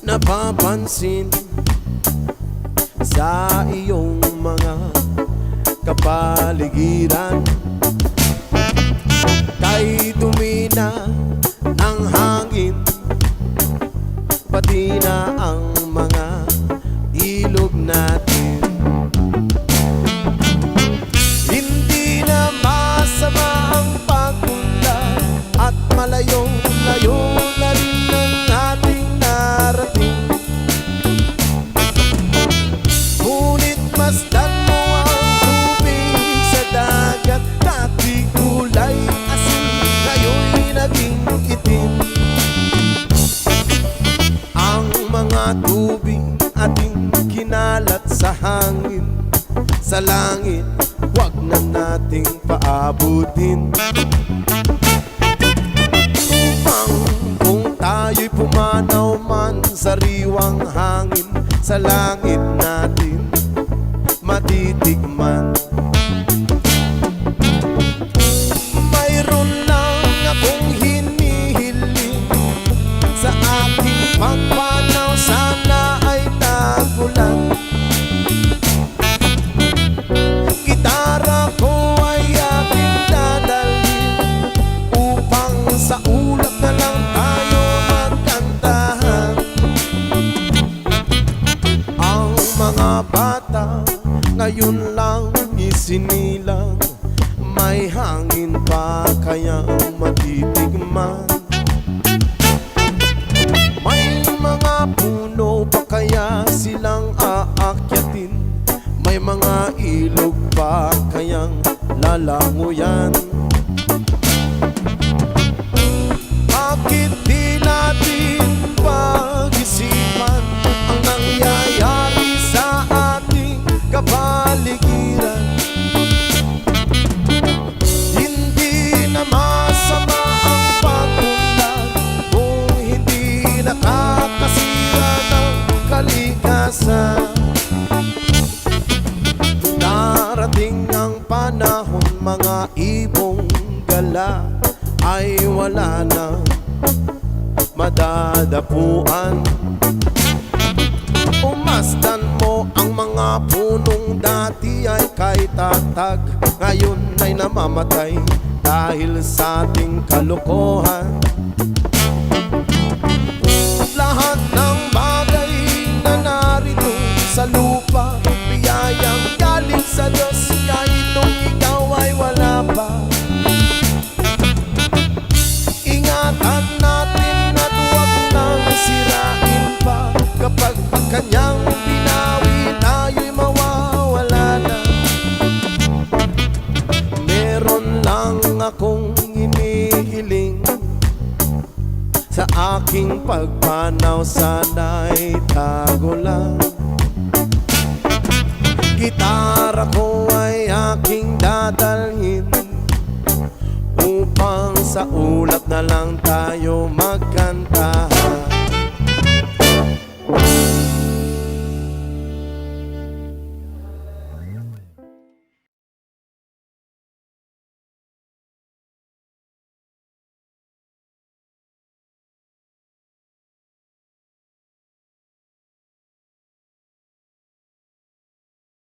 napapansin sa iyong mga kapaligiran. Kay dumi na ng hangin, pati na ang mga ilog natin. Hindi na masama ang pagpunta at malayong-layo na rin ang ating narating. Ngunit masdan mo ang tubig sa dagat, dati kulay asin, ngayon'y naging itim. Ang mga tubig ating kinalat sa hangin, sa langit wag na nating paabutin. Upang kung tayo'y pumanaw man sa riwang hangin, sa langit natin matitikman. Mayroon lang akong hinihiling sa aking pagpanaw, sana ay nagulan. Gitara ko ay aking dadalhin upang sa ulap na lang tayo magkantahan. Ang mga bata ngayon lang isinilang, may hangin pa kaya matitigman. May mga puno pa kaya silang aakyatin, may mga ilog pa kayang lalanguyan. Bakit di natin pag-isipan ang nangyayari sa ating kapaligiran? Hindi na masama ang pag-unlad kung hindi nakakasira ng kalikasan. Darating ang panahon, mga ibong gala ay wala na madadapuan. Umasdan mo ang mga punong dati ay kay tatag, ngayon ay namamatay dahil sa ating kalokohan. Lahat ng bagay na narito sa lupa, biyayang galing sa Diyos, kahit nung ikaw ay wala pa. Ingatan natin at huwag nang sirain pa, kapag pag kanyang binawi tayo'y mawawala na. Meron lang akong inihiling sa aking pagpanaw, sana'y tago lang. Gitara ko ay aking dadalhin upang sa ulap na lang tayo mag